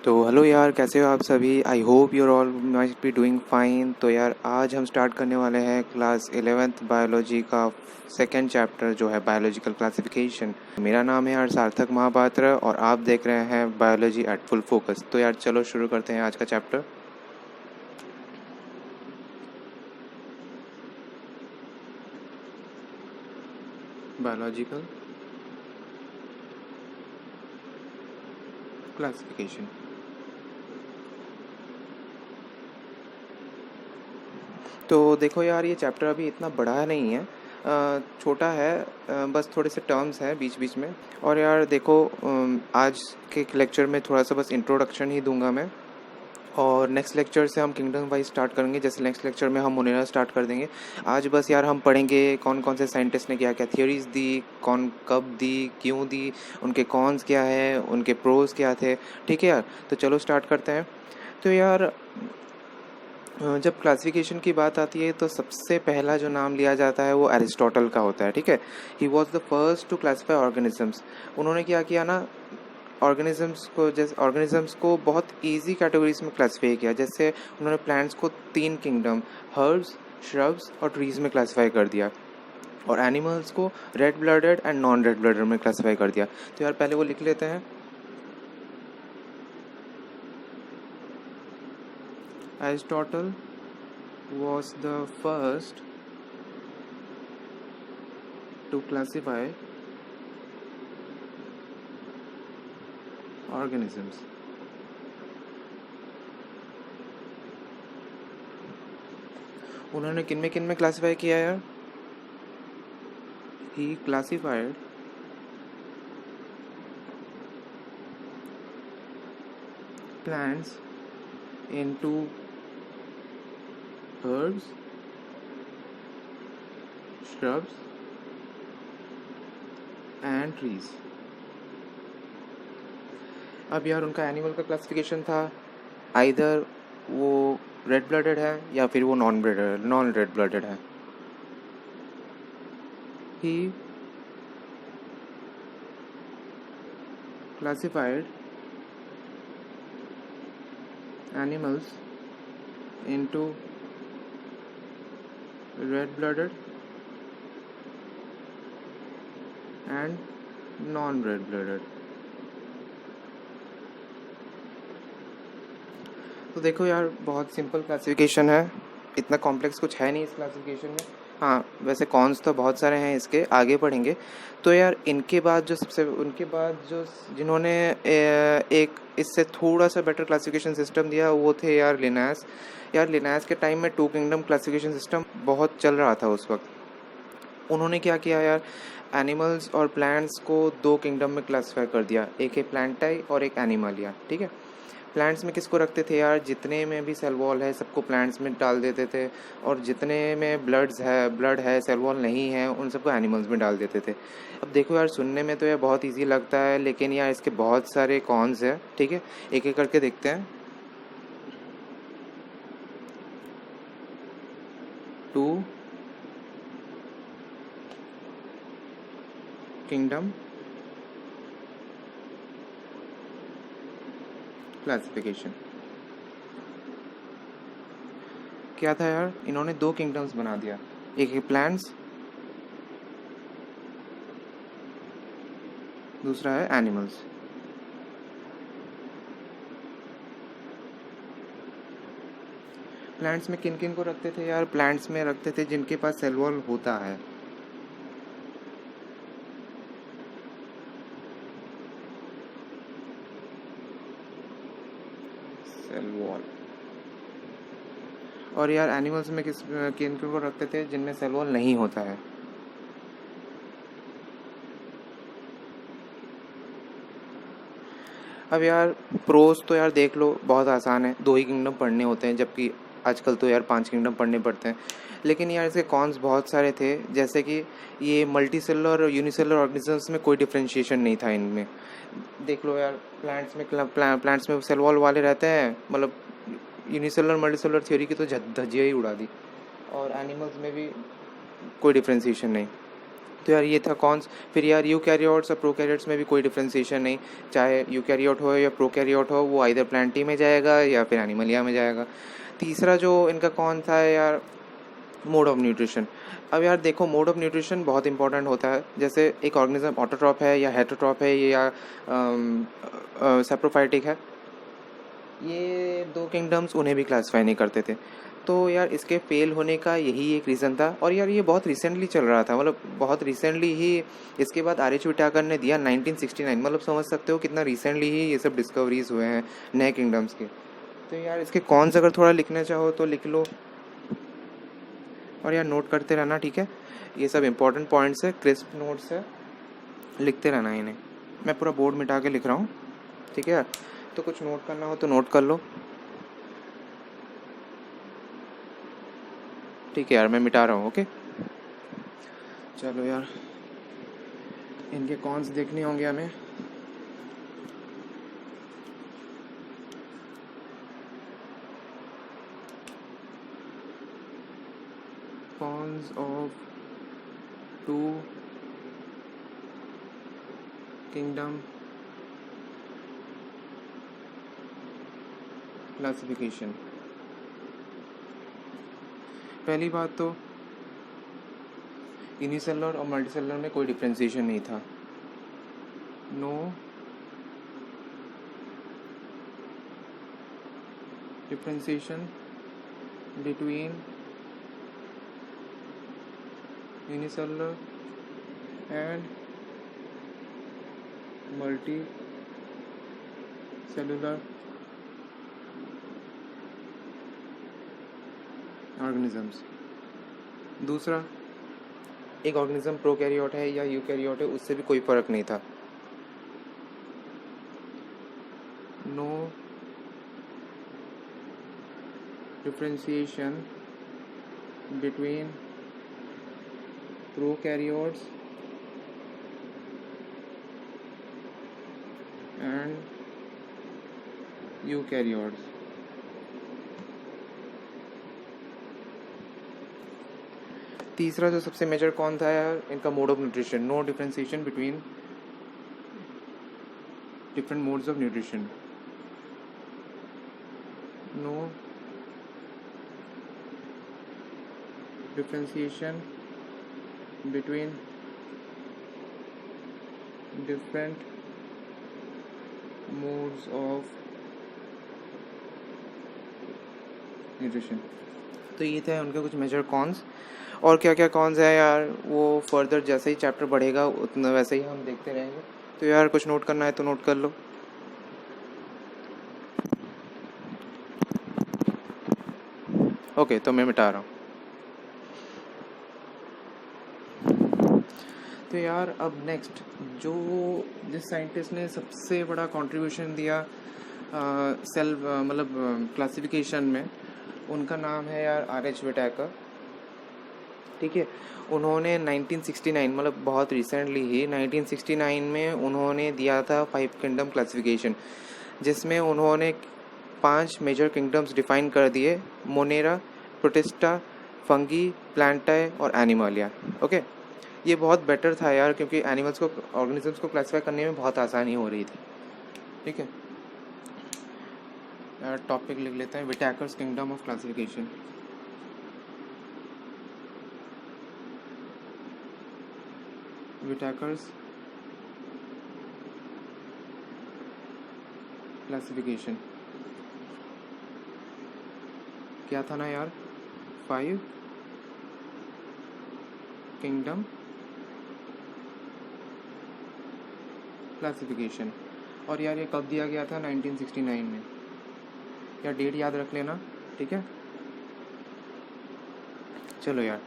तो हेलो यार, कैसे हो आप सभी। I hope your all might be doing fine. तो यार आज हम स्टार्ट करने वाले हैं क्लास 11th बायोलॉजी का सेकेंड चैप्टर जो है बायोलॉजिकल क्लासिफिकेशन। मेरा नाम है यार सार्थक महापात्र और आप देख रहे हैं बायोलॉजी एट फुल फोकस। तो यार चलो शुरू करते हैं आज का चैप्टर। Biological classification. तो देखो यार, ये चैप्टर अभी इतना बड़ा नहीं है, छोटा है। बस थोड़े से टर्म्स हैं बीच बीच में। और यार देखो, आज के लेक्चर में थोड़ा सा बस इंट्रोडक्शन ही दूंगा मैं। और नेक्स्ट लेक्चर से हम किंगडम वाइज स्टार्ट करेंगे। जैसे नेक्स्ट लेक्चर में हम मोनेरा स्टार्ट कर देंगे। आज बस यार हम पढ़ेंगे कौन कौन से साइंटिस्ट ने क्या क्या थियोरीज दी, कौन कब दी, क्यों दी, उनके कॉन्स क्या है, उनके प्रोज क्या थे। ठीक है यार, तो चलो स्टार्ट करते हैं। तो यार जब क्लासिफिकेशन की बात आती है तो सबसे पहला जो नाम लिया जाता है वो एरिस्टोटल का होता है। ठीक है, he was the first to classify organisms. उन्होंने क्या किया ना, ऑर्गेनिजम्स को बहुत इजी कैटेगरीज में क्लासीफाई किया। जैसे उन्होंने प्लांट्स को 3 किंगडम, हर्ब्स, श्रब्स और ट्रीज में क्लासीफाई कर दिया। और एनिमल्स को red blooded and non red blooded में क्लासीफाई कर दिया। तो यार पहले वो लिख लेते हैं। Aristotle was the first to classify organisms. उन्होंने किन में क्लासीफाई किया है? He classified plants into herbs, shrubs and trees. अब यार उनका एनिमल का क्लासिफिकेशन था, आइदर वो रेड ब्लडेड है या फिर वो नॉन रेड ब्लडेड है। ही classified animals into red blooded and non red blooded। तो देखो यार, बहुत सिंपल क्लासिफिकेशन है, इतना कॉम्प्लेक्स कुछ है नहीं इस क्लासिफिकेशन में। हाँ वैसे कॉन्स तो बहुत सारे हैं इसके, आगे पढ़ेंगे। तो यार उनके बाद जो जिन्होंने एक इससे थोड़ा सा बेटर क्लासिफिकेशन सिस्टम दिया वो थे यार लिनास। यार लिनास के टाइम में 2 किंगडम क्लासिफिकेशन सिस्टम बहुत चल रहा था उस वक्त। उन्होंने क्या किया यार, एनिमल्स और प्लांट्स को 2 किंगडम में क्लासीफाई कर दिया, एक है प्लांटाई और एक एनिमलिया। ठीक है, प्लांट्स में किसको रखते थे यार, जितने में भी सेल वॉल है सबको प्लांट्स में डाल देते थे। और जितने में ब्लड है सेल वॉल नहीं है उन सबको एनिमल्स में डाल देते थे। अब देखो यार, सुनने में तो यह बहुत इजी लगता है लेकिन यार इसके बहुत सारे कॉन्स हैं। ठीक है, एक एक करके देखते हैं। 2 किंगडम क्लासिफिकेशन क्या था यार, इन्होंने 2 किंगडम्स बना दिया, एक है प्लांट्स, दूसरा है एनिमल्स। प्लांट्स में किन किन को रखते थे यार, प्लांट्स में रखते थे जिनके पास सेल वॉल होता है। Cell wall. और यार एनिमल्स में किन किन को रखते थे जिनमें सेल वॉल नहीं होता है। अब यार प्रोस तो यार देख लो बहुत आसान है, 2 ही किंगडम पढ़ने होते हैं, जबकि आजकल तो यार 5 किंगडम पढ़ने पड़ते हैं। लेकिन यार इसके कॉन्स बहुत सारे थे, जैसे कि ये मल्टी सेलुलर और यूनिसेलुलर ऑर्गेनिजम्स में कोई डिफ्रेंशिएशन नहीं था इनमें। देख लो यार, प्लांट्स में सेल वॉल वाले रहते हैं, मतलब यूनिसेलुलर मल्टीसेलुलर थ्योरी की तो धज्जियाँ ही उड़ा दी। और एनिमल्स में भी कोई डिफ्रेंशिएशन नहीं। तो यार ये था कॉन्स। फिर यार यूकैरियोट्स और प्रोकैरियोट्स में भी कोई डिफ्रेंशिएशन नहीं, चाहे यूकैरियोट हो या प्रोकैरियोट हो, वो आइदर प्लांटी में जाएगा या फिर एनिमलिया में जाएगा। तीसरा जो इनका कौन था यार, मोड ऑफ न्यूट्रिशन। अब यार देखो, मोड ऑफ न्यूट्रिशन बहुत इंपॉर्टेंट होता है। जैसे एक ऑर्गेनिज्म ऑटोट्रॉप है या हेटरोट्रॉप है या सेप्रोफाइटिक है, ये दो किंगडम्स उन्हें भी क्लासिफाई नहीं करते थे। तो यार इसके फेल होने का यही एक रीज़न था। और यार ये बहुत रिसेंटली चल रहा था, मतलब बहुत रिसेंटली ही इसके बाद आर एच विटाकर ने दिया 1969, मतलब समझ सकते हो कितना रिसेंटली ही ये सब डिस्कवरीज हुए हैं नए किंगडम्स के। तो यार इसके कौन अगर थोड़ा लिखना चाहो तो लिख लो, और यार नोट करते रहना, ठीक है। ये सब इंपॉर्टेंट पॉइंट्स है, क्रिस्प नोट्स है, लिखते रहना इन्हें। मैं पूरा बोर्ड मिटा के लिख रहा हूँ, ठीक है। तो कुछ नोट करना हो तो नोट कर लो, ठीक है यार, मैं मिटा रहा हूँ, ओके। चलो यार, इनके कॉन्स देखने होंगे हमें। Cons of two kingdom classification. पहली बात तो यूनिसेलुलर और मल्टीसेलुलर में कोई डिफ्रेंशिएशन नहीं था। No differentiation between unicellular and multicellular organisms. दूसरा, एक ऑर्गेनिज्म प्रोकैरियोट है या यूकैरियोट है, उससे भी कोई फर्क नहीं था। No differentiation between prokaryotes and eukaryotes. तीसरा जो सबसे मेजर कौन था यार, इनका mode of nutrition. No differentiation between different modes of nutrition. No differentiation between different modes of nutrition. तो ये थे उनके कुछ मेजर कॉन्स। और क्या क्या कॉन्स है यार, वो फर्दर जैसे ही चैप्टर बढ़ेगा उतना वैसे ही हम देखते रहेंगे। तो यार कुछ नोट करना है तो नोट कर लो। ओके, तो मैं मिटा रहा हूँ। तो यार अब नेक्स्ट, जो जिस साइंटिस्ट ने सबसे बड़ा कंट्रीब्यूशन दिया सेल मतलब क्लासिफिकेशन में, उनका नाम है यार आर एच विटाकर, ठीक है। उन्होंने 1969, मतलब बहुत रिसेंटली ही 1969 में उन्होंने दिया था 5 किंगडम क्लासिफिकेशन, जिसमें उन्होंने 5 मेजर किंगडम्स डिफाइन कर दिए: मोनेरा, प्रोटिस्टा, फंगी, प्लांटाई और एनिमलिया। ओके, ये बहुत बेटर था यार, क्योंकि एनिमल्स को, ऑर्गेनिजम्स को क्लासिफाई करने में बहुत आसानी हो रही थी, ठीक है यार। टॉपिक लिख लेते हैं, विटाकर्स किंगडम ऑफ क्लासिफिकेशन। विटाकर्स क्लासिफिकेशन क्या था ना यार, 5 किंगडम क्लासिफिकेशन। और यार ये कब दिया गया था, 1969 में। यार डेट याद रख लेना, ठीक है। चलो यार,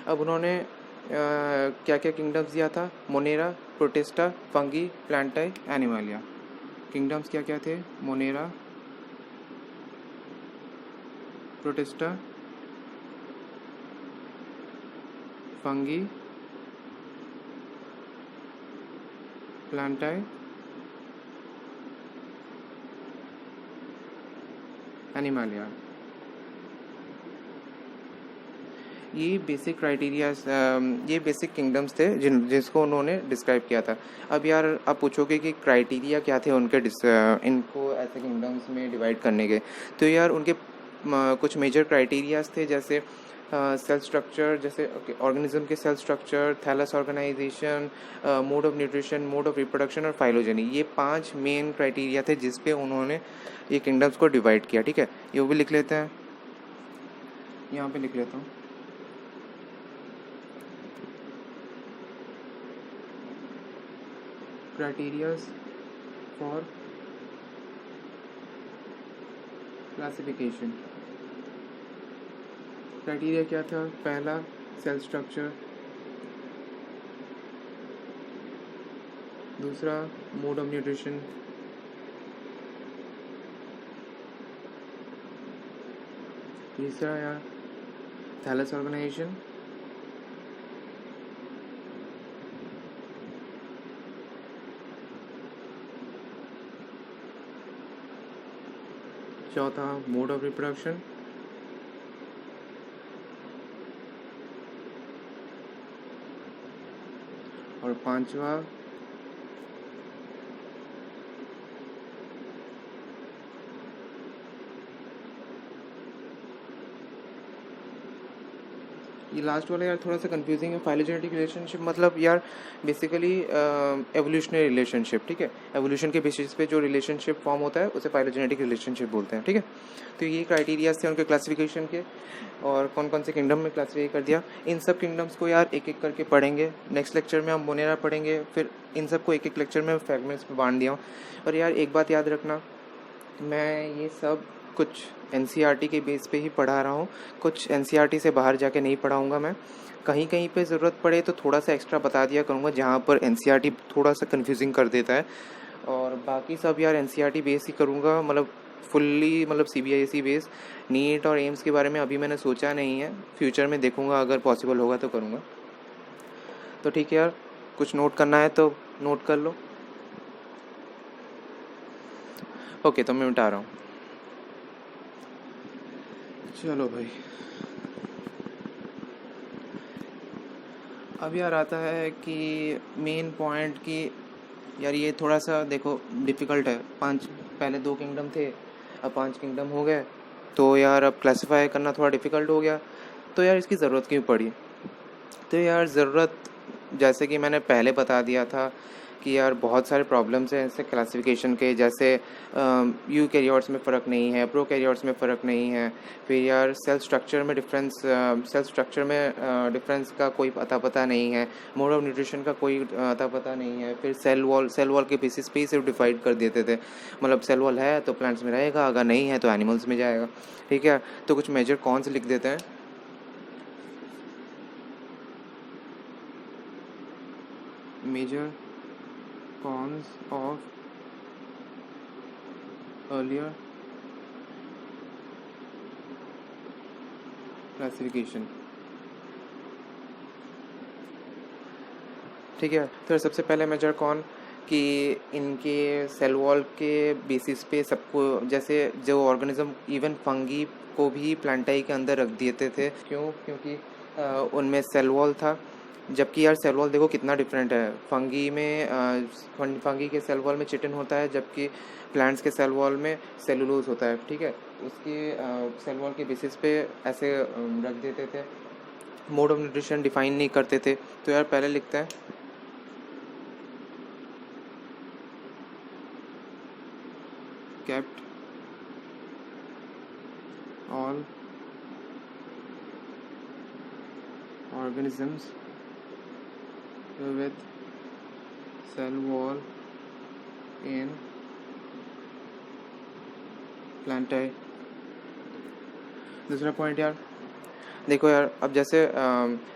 अब उन्होंने क्या क्या किंगडम्स दिया था: Monera, protista, fungi, प्लांटाई, Animalia. Kingdoms क्या क्या थे: मोनेरा, प्रोटिस्टा, फंगी, प्लांटाई, एनिमलिया। ये बेसिक क्राइटेरिया, ये बेसिक किंगडम्स थे जिसको उन्होंने डिस्क्राइब किया था। अब यार आप पूछोगे कि क्राइटेरिया क्या थे उनके इनको ऐसे किंगडम्स में डिवाइड करने के। तो यार उनके कुछ मेजर क्राइटेरियाज थे, जैसे सेल स्ट्रक्चर, जैसे ऑर्गेनिज्म के cell structure, thallus organisation, mode of nutrition, mode of reproduction और फाइलोजेनी। ये 5 मेन क्राइटेरिया थे जिस पे उन्होंने ये किंगडम्स को डिवाइड किया। ठीक है, ये वो भी लिख लेते हैं, यहाँ पे लिख लेता हूँ। Criterias for classification. क्राइटेरिया क्या था? पहला सेल स्ट्रक्चर, दूसरा मोड ऑफ न्यूट्रिशन, तीसरा यार थैलस ऑर्गेनाइजेशन, चौथा मोड ऑफ रिप्रोडक्शन, और पांचवा ये लास्ट वाला यार थोड़ा सा कंफ्यूजिंग है। फाइलोजेनेटिक रिलेशनशिप मतलब यार बेसिकली एवोल्यूशनरी रिलेशनशिप। ठीक है, एवोल्यूशन के बेसिस पे जो रिलेशनशिप फॉर्म होता है उसे फाइलोजेनेटिक रिलेशनशिप बोलते हैं। ठीक है, तो ये क्राइटेरियाज थे उनके क्लासिफिकेशन के, और कौन कौन से किंगडम में क्लासीफाई कर दिया। इन सब किंगडम्स को यार एक एक करके पढ़ेंगे। नेक्स्ट लेक्चर में हम मोनेरा पढ़ेंगे, फिर इन सबको एक एक लेक्चर में फ्रेगमेंट्स में बांट दिया हूँ। और यार एक बात याद रखना, मैं ये सब कुछ एनसीईआरटी के बेस पे ही पढ़ा रहा हूँ, कुछ एनसीईआरटी से बाहर जाके नहीं पढ़ाऊँगा मैं। कहीं कहीं पे ज़रूरत पड़े तो थोड़ा सा एक्स्ट्रा बता दिया करूँगा जहाँ पर एनसीईआरटी थोड़ा सा कन्फ्यूजिंग कर देता है, और बाकी सब यार एनसीईआरटी बेस ही करूँगा, मतलब फुल्ली, मतलब सीबीआईसी बेस। नीट और एम्स के बारे में अभी मैंने सोचा नहीं है, फ्यूचर में देखूँगा, अगर पॉसिबल होगा तो करूँगा। तो ठीक है यार, कुछ नोट करना है तो नोट कर लो। ओके, तो मैं मिटा रहा हूँ। चलो भाई, अब यार आता है कि मेन पॉइंट कि यार ये थोड़ा सा देखो डिफ़िकल्ट है। पहले 2 किंगडम थे, अब 5 किंगडम हो गए, तो यार अब क्लासिफाई करना थोड़ा डिफ़िकल्ट हो गया। तो यार इसकी ज़रूरत क्यों पड़ी? तो यार ज़रूरत, जैसे कि मैंने पहले बता दिया था कि यार बहुत सारे प्रॉब्लम्स हैं ऐसे क्लासिफिकेशन के, जैसे यूकैरियोट्स में फ़र्क नहीं है, प्रोकैरियोट्स में फ़र्क नहीं है। फिर यार सेल स्ट्रक्चर में डिफरेंस का कोई अता पता नहीं है। मोड ऑफ न्यूट्रिशन का कोई अता पता नहीं है। फिर सेल वॉल के बेसिस पे ही सिर्फ डिवाइड कर देते थे, मतलब सेल वॉल है तो प्लांट्स में रहेगा, अगर नहीं है तो एनिमल्स में जाएगा। ठीक है, तो कुछ मेजर कॉन्स लिख देते हैं। Major cons of earlier classification। ठीक है, तो सबसे पहले मेजर कॉन कि इनके सेल वॉल के बेसिस पे सबको, जैसे जो ऑर्गेनिज्म इवन फंगी को भी प्लांटाई के अंदर रख देते थे। क्यों? क्योंकि उनमें सेल वॉल था, जबकि यार सेल वॉल देखो कितना डिफरेंट है। फंगी के सेल वॉल में चिटिन होता है, जबकि प्लांट्स के सेल वॉल में सेलुलोज होता है। ठीक है, उसके सेल वॉल के बेसिस पे ऐसे रख देते थे, मोड ऑफ न्यूट्रिशन डिफाइन नहीं करते थे। तो यार पहले लिखते हैं kept all organisms with cell wall in plantae। दूसरा पॉइंट यार देखो यार, अब जैसे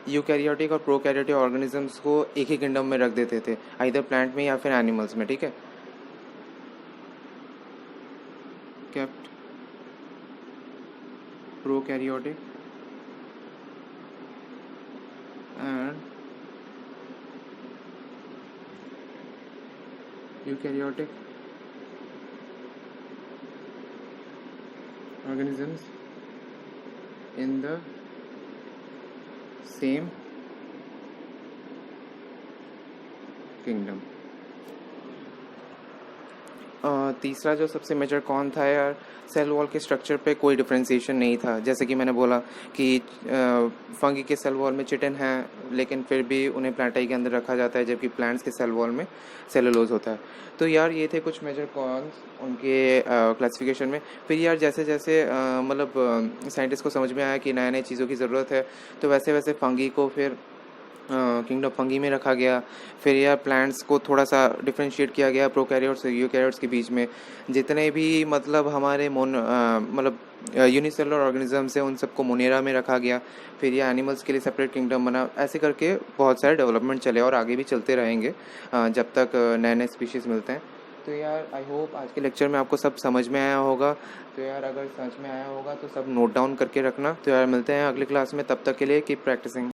यूकैरियोटिक और प्रोकैरियोटिक ऑर्गेनिजम्स को एक ही किंगडम में रख देते थे, आइदर प्लांट में या फिर एनिमल्स में। ठीक है, kept prokaryotic and eukaryotic organisms in the same kingdom. तीसरा जो सबसे मेजर कॉन था यार, सेल वॉल के स्ट्रक्चर पे कोई डिफरेंशिएशन नहीं था। जैसे कि मैंने बोला कि फंगी के सेल वॉल में चिटिन है, लेकिन फिर भी उन्हें प्लांटाई के अंदर रखा जाता है, जबकि प्लांट्स के सेल वॉल में सेलुलोज होता है। तो यार ये थे कुछ मेजर कॉन्स उनके क्लासिफिकेशन में। फिर यार जैसे जैसे मतलब साइंटिस्ट को समझ में आया कि नए नए चीज़ों की ज़रूरत है, तो वैसे वैसे फंगी को फिर किंगडम फंगी में रखा गया। फिर यार प्लांट्स को थोड़ा सा डिफरेंशिएट किया गया प्रोकैरियोट्स और यूकैरियोट्स के बीच में। जितने भी मतलब हमारे मतलब यूनिसेलुलर ऑर्गेनिजम्स हैं, उन सबको मोनेरा में रखा गया। फिर ये एनिमल्स के लिए सेपरेट किंगडम बना। ऐसे करके बहुत सारे डेवलपमेंट चले और आगे भी चलते रहेंगे जब तक नए नए स्पीशीज़ मिलते हैं। तो यार आई होप आज के लेक्चर में आपको सब समझ में आया होगा। तो यार अगर समझ में आया होगा तो सब नोट डाउन करके रखना। तो यार मिलते हैं अगली क्लास में, तब तक के लिए कीप प्रैक्टिसिंग।